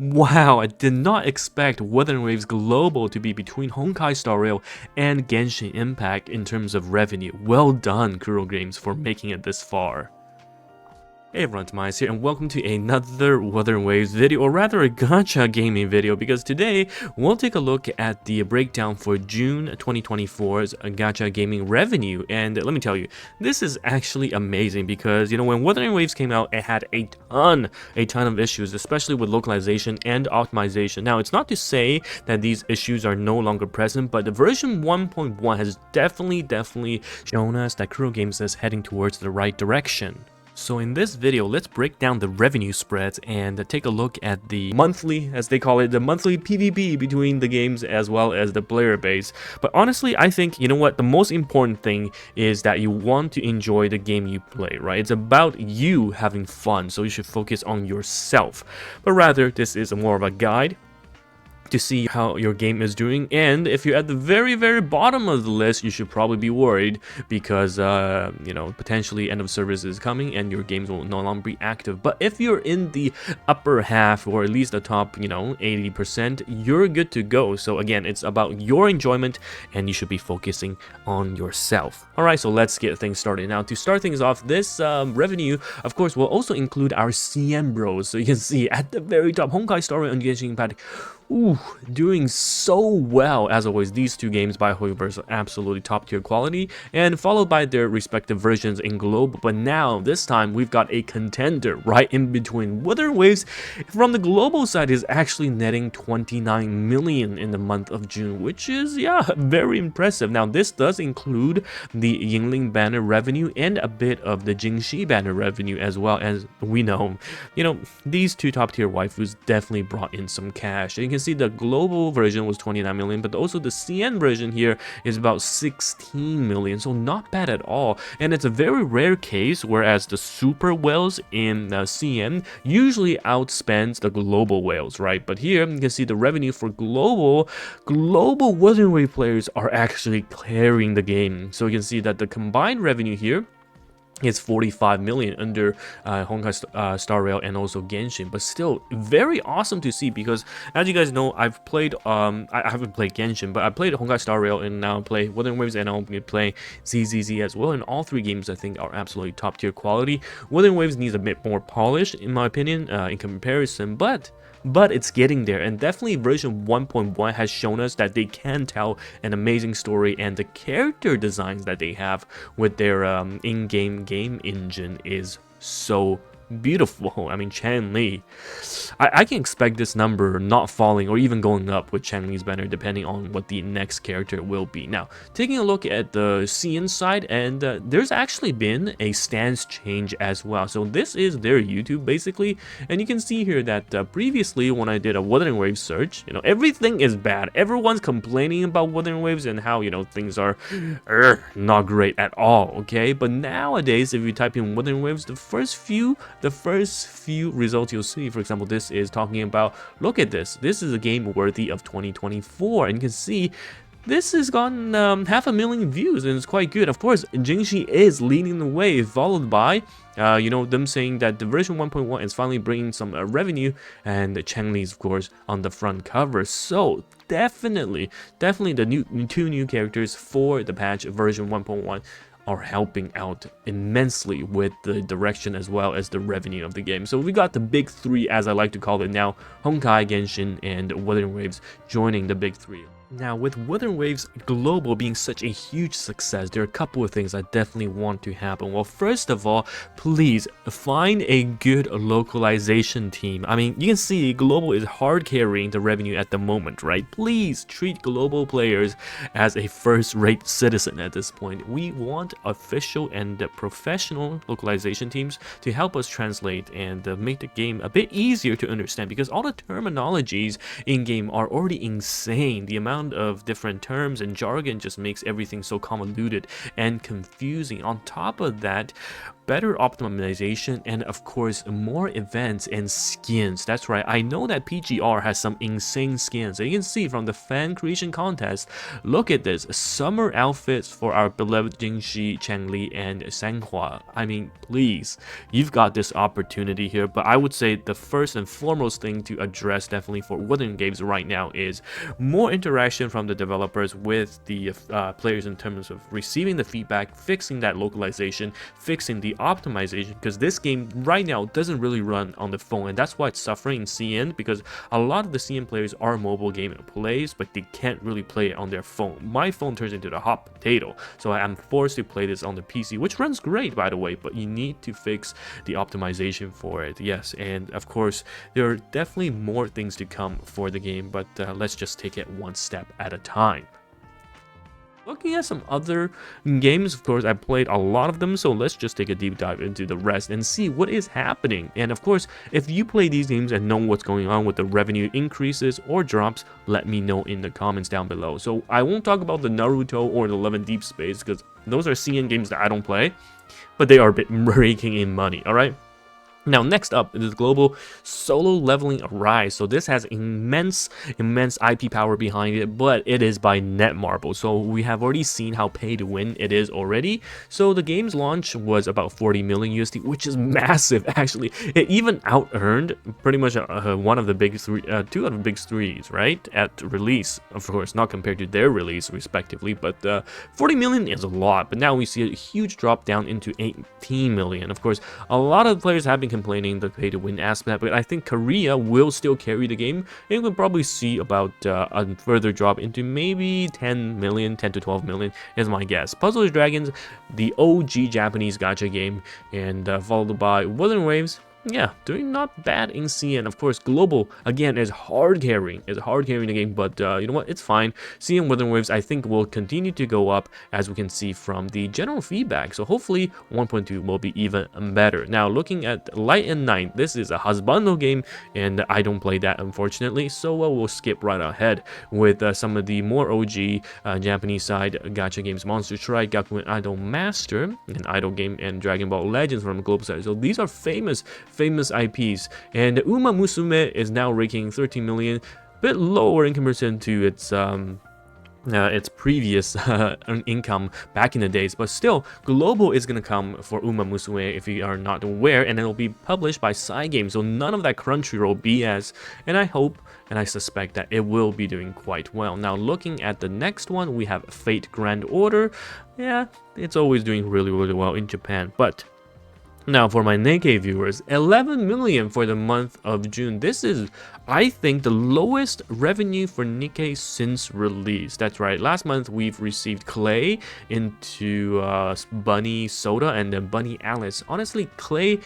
Wow, I did not expect Wuthering Waves Global to be between Honkai Star Rail and Genshin Impact in terms of revenue. Well done, Kuro Games, for making it this far. Hey everyone, TimaeuSS here, and welcome to another Wuthering Waves video, or rather a gacha gaming video, because today we'll take a look at the breakdown for June 2024's gacha gaming revenue. And let me tell you, this is actually amazing because, when Wuthering Waves came out, it had a ton of issues, especially with localization and optimization. Now, it's not to say that these issues are no longer present, but the version 1.1 has definitely shown us that Kuro Games is heading towards the right direction. So in this video, let's break down the revenue spreads and take a look at the monthly, as they call it, the monthly PvP between the games as well as the player base. But honestly, I think, the most important thing is that you want to enjoy the game you play, right? It's about you having fun, so you should focus on yourself. But rather, this is more of a guide to see how your game is doing, and if you're at the very bottom of the list, you should probably be worried because potentially end of service is coming and your games will no longer be active. But if you're in the upper half, or at least the top 80%, you're good to go. So again, it's about your enjoyment and you should be focusing on yourself. Alright, so let's get things started. Now, to start things off, this revenue of course will also include our CM bros. So you can see at the very top, Honkai Star Rail and Genshin Impact, doing so well. As always, these two games by Hoyoverse are absolutely top tier quality, and followed by their respective versions in global. But now, this time, we've got a contender right in between. Wuthering Waves from the global side is actually netting 29 million in the month of June, which is, very impressive. Now, this does include the Yingling banner revenue and a bit of the Jingxi banner revenue as well. As we know, these two top tier waifus definitely brought in some cash. And you can see the global version was 29 million, but also the CN version here is about 16 million, so not bad at all. And it's a very rare case, whereas the super whales in CN usually outspends the global whales, right? But here you can see the revenue for global Wuthering Waves players are actually clearing the game. So you can see that the combined revenue here is 45 million under Honkai Star Rail and also Genshin, but still very awesome to see, because as you guys know, I've played I haven't played Genshin, but I played Honkai Star Rail and now play Wuthering Waves, and I'll be playing ZZZ as well, and all three games I think are absolutely top tier quality. Wuthering Waves needs a bit more polish in my opinion in comparison, but it's getting there, and definitely version 1.1 has shown us that they can tell an amazing story, and the character designs that they have with their in-game game engine is so beautiful. I mean, Chang-Li, I can expect this number not falling or even going up with Chang-Li's banner, depending on what the next character will be. Now, taking a look at the CN side, and there's actually been a stance change as well. So this is their YouTube basically, and you can see here that previously when I did a Wuthering Waves search, everything is bad. Everyone's complaining about Wuthering Waves and how things are not great at all. Okay, but nowadays if you type in Wuthering Waves, the first few results you'll see, for example, this is talking about, look at this is a game worthy of 2024, and you can see this has gotten 500,000 views, and it's quite good. Of course, Jingxi is leading the way, followed by them saying that the version 1.1 is finally bringing some revenue, and Chang-Li's of course on the front cover. So definitely the two new characters for the patch version 1.1 are helping out immensely with the direction as well as the revenue of the game. So we got the big three, as I like to call it now, Honkai, Genshin, and Wuthering Waves joining the big three. Now, with Wuthering Waves Global being such a huge success, there are a couple of things I definitely want to happen. Well, first of all, please find a good localization team. I mean, you can see Global is hard carrying the revenue at the moment, right? Please treat Global players as a first-rate citizen at this point. We want official and professional localization teams to help us translate and make the game a bit easier to understand, because all the terminologies in-game are already insane. The amount of different terms and jargon just makes everything so convoluted and confusing. On top of that, better optimization, and of course more events and skins. That's right, I know that PGR has some insane skins. And you can see from the fan creation contest, look at this, summer outfits for our beloved Jingxi, Changli, and Sanhua. I mean, please, you've got this opportunity here. But I would say the first and foremost thing to address definitely for Wuthering Waves right now is more interaction from the developers with the players in terms of receiving the feedback, fixing that localization, fixing the optimization, because this game right now doesn't really run on the phone, and that's why it's suffering in CN, because a lot of the CN players are mobile game plays, but they can't really play it on their phone. My phone turns into the hot potato, so I'm forced to play this on the PC, which runs great by the way, but you need to fix the optimization for it. Yes, and of course there are definitely more things to come for the game, but let's just take it one step at a time. Looking at some other games, of course, I played a lot of them, so let's just take a deep dive into the rest and see what is happening. And of course, if you play these games and know what's going on with the revenue increases or drops, let me know in the comments down below. So I won't talk about the Naruto or the Love and Deep Space, because those are CN games that I don't play, but they are raking in money, alright? Now, next up is global solo leveling Arise. So this has immense IP power behind it, but it is by Netmarble. So we have already seen how pay to win it is already. So the game's launch was about 40 million USD, which is massive actually. It even out-earned pretty much one of the big three, two of the big threes, right? At release, of course, not compared to their release respectively, but 40 million is a lot. But now we see a huge drop down into 18 million. Of course, a lot of players have been complaining the pay to win aspect, but I think Korea will still carry the game, and we'll probably see about a further drop into maybe 10 to 12 million is my guess. Puzzle Dragons, the OG Japanese gacha game, and followed by Wuthering Waves. Yeah, doing not bad in CN. Of course, global again is hard carrying the game, but you know what, it's fine. CN Wuthering Waves I think will continue to go up, as we can see from the general feedback, so hopefully 1.2 will be even better. Now looking at Light and Night, this is a husbando game and I don't play that unfortunately, so we'll skip right ahead with some of the more OG Japanese side gacha games: Monster Strike, Gakuen Idol Master, an idol game, and Dragon Ball Legends from the global side. So these are famous IPs, and Uma Musume is now raking 13 million, a bit lower in comparison to its previous income back in the days, but still global is gonna come for Uma Musume if you are not aware, and it will be published by Cygames, so none of that Crunchyroll BS, and I hope and I suspect that it will be doing quite well. Now looking at the next one, we have Fate Grand Order. Yeah, it's always doing really well in Japan, but now for my Nikkei viewers, 11 million for the month of June. This is, I think, the lowest revenue for Nikkei since release. That's right, last month we've received Clay into Bunny Soda and then Bunny Alice. Honestly, Clay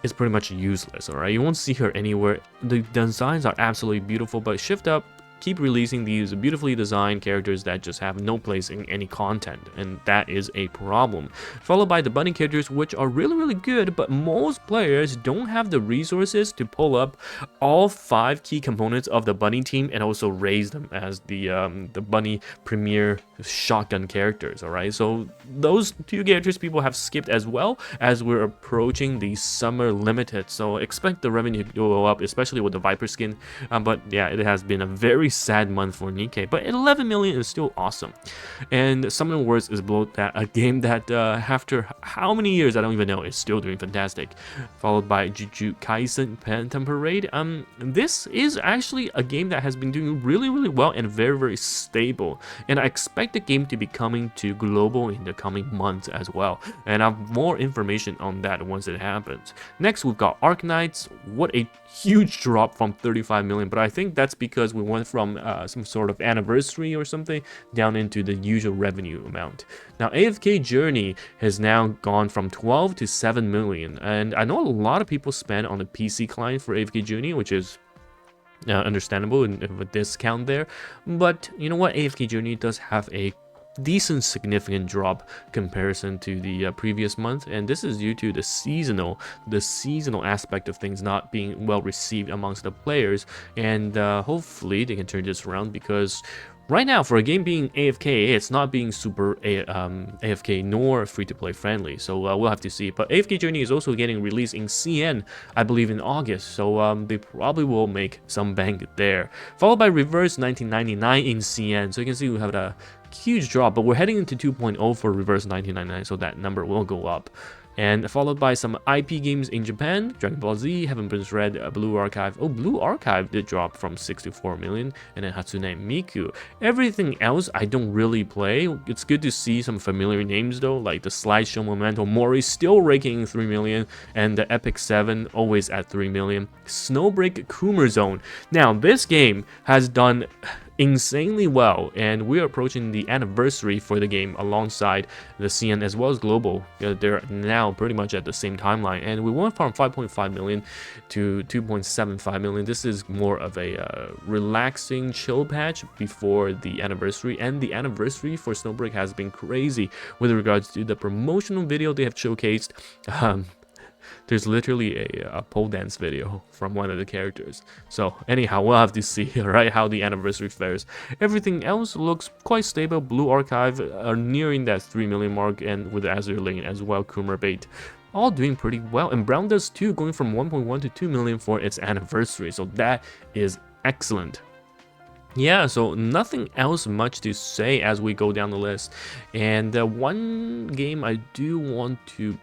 is pretty much useless, alright? You won't see her anywhere. The designs are absolutely beautiful, but Shift Up keep releasing these beautifully designed characters that just have no place in any content, and that is a problem. Followed by the bunny characters, which are really good, but most players don't have the resources to pull up all 5 key components of the bunny team and also raise them as the bunny premier shotgun characters. All right, so those 2 characters people have skipped, as well as we're approaching the summer limited, so expect the revenue to go up, especially with the Viper skin. But yeah, it has been a very sad month for Nikkei, but 11 million is still awesome. And Summon Words is below that, a game that after how many years I don't even know, is still doing fantastic. Followed by Jujutsu Kaisen Phantom Parade. This is actually a game that has been doing really well and very stable, and I expect the game to be coming to global in the coming months as well, and I have more information on that once it happens. Next we've got Arknights. What a huge drop from 35 million, but I think that's because we went from some sort of anniversary or something down into the usual revenue amount. Now AFK Journey has now gone from 12 to 7 million, and I know a lot of people spend on the PC client for AFK Journey, which is understandable and a discount there, but you know what, AFK Journey does have a decent significant drop comparison to the previous month, and this is due to the seasonal aspect of things not being well received amongst the players, and hopefully they can turn this around, because Right now, for a game being AFK, it's not being super AFK nor free-to-play friendly, so we'll have to see. But AFK Journey is also getting released in CN, I believe in August, so they probably will make some bank there. Followed by Reverse 1999 in CN, so you can see we have a huge drop, but we're heading into 2.0 for Reverse 1999, so that number will go up. And followed by some IP games in Japan, Dragon Ball Z, Heaven Prince Red, Blue Archive. Oh, Blue Archive did drop from 6 to 4 million, and then Hatsune Miku. Everything else I don't really play. It's good to see some familiar names though, like the Slideshow Memento Mori still raking in 3 million, and the Epic 7 always at 3 million. Snowbreak Coomer Zone. Now, this game has done insanely well, and we're approaching the anniversary for the game alongside the CN as well as global. They're now pretty much at the same timeline, and we went from 5.5 million to 2.75 million. This is more of a relaxing chill patch before the anniversary, and the anniversary for Snowbreak has been crazy with regards to the promotional video they have showcased. There's literally a pole dance video from one of the characters. So anyhow, we'll have to see, right, how the anniversary fares. Everything else looks quite stable. Blue Archive are nearing that 3 million mark, and with Azure Lane as well, Coomer Bait, all doing pretty well. And Brown Dust 2 going from 1.1 to 2 million for its anniversary. So that is excellent. Yeah, so nothing else much to say as we go down the list. And one game I do want to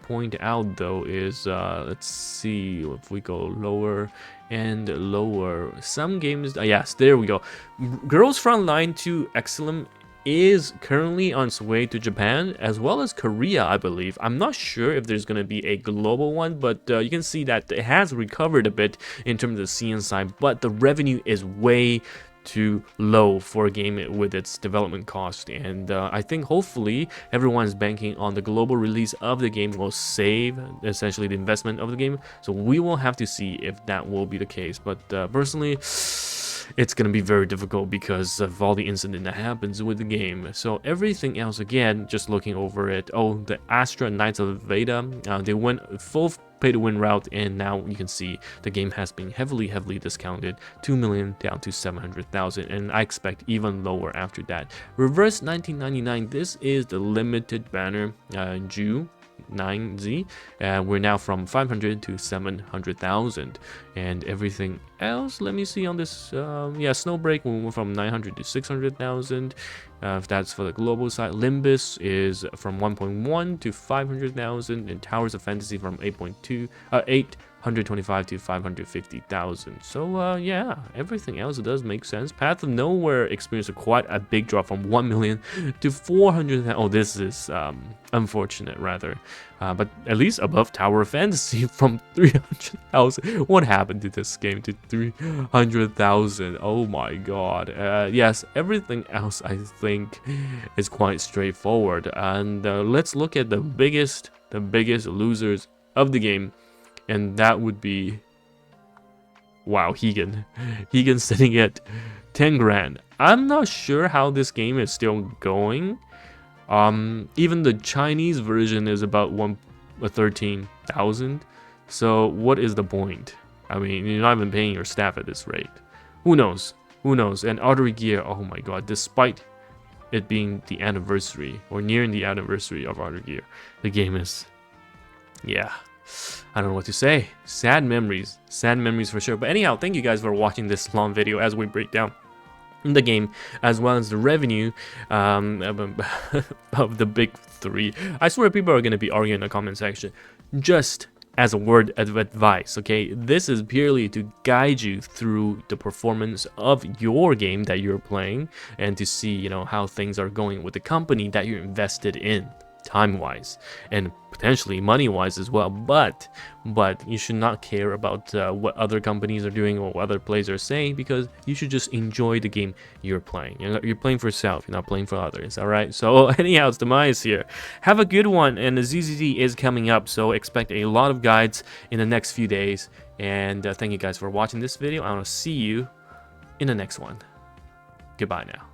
point out though is let's see if we go lower and lower. Some games, yes, there we go. Girls Frontline 2 Excellent is currently on its way to Japan as well as Korea, I believe. I'm not sure if there's going to be a global one, but you can see that it has recovered a bit in terms of the CN side, but the revenue is way too low for a game with its development cost, and I think hopefully everyone's banking on the global release of the game will save essentially the investment of the game. So we will have to see if that will be the case, but personally it's gonna be very difficult because of all the incident that happens with the game. So everything else, again, just looking over it, oh, the Astra Knights of Veda, they went full pay-to-win route, and now you can see the game has been heavily discounted, 2 million down to 700,000, and I expect even lower after that. Reverse 1999, this is the limited banner, Ju 9Z. We're now from 500 to 700,000, and everything else, let me see on this. Yeah, Snowbreak, we went from 900 to 600,000. If that's for the global side. Limbus is from 1.1 to 500,000, and Towers of Fantasy from 825 to 550,000. So yeah, everything else does make sense. Path of Nowhere experienced quite a big drop from 1 million to 400,000. Oh, this is unfortunate rather, but at least above Tower of Fantasy from 300,000. What happened to this game to 300,000? Oh my god. Yes, everything else I think is quite straightforward, and let's look at the biggest losers of the game, and that would be, wow, Hegan sitting at 10 grand. I'm not sure how this game is still going. Even the Chinese version is about 13,000. So what is the point? I mean, you're not even paying your staff at this rate. Who knows? And Artery Gear, oh my god, despite it being the anniversary or nearing the anniversary of Artery Gear, the game is, yeah, I don't know what to say. Sad memories for sure. But anyhow, thank you guys for watching this long video as we break down the game as well as the revenue of the big three. I swear people are going to be arguing in the comment section. Just as a word of advice, okay, this is purely to guide you through the performance of your game that you're playing, and to see, you know, how things are going with the company that you're invested in, time-wise and potentially money-wise as well. But you should not care about what other companies are doing or what other players are saying, because you should just enjoy the game you're playing. You're playing for yourself, you're not playing for others. All right, so anyhow, it's TimaeuSS here. Have a good one, and the ZZZ is coming up, so expect a lot of guides in the next few days. And thank you guys for watching this video. I want to see you in the next one. Goodbye now.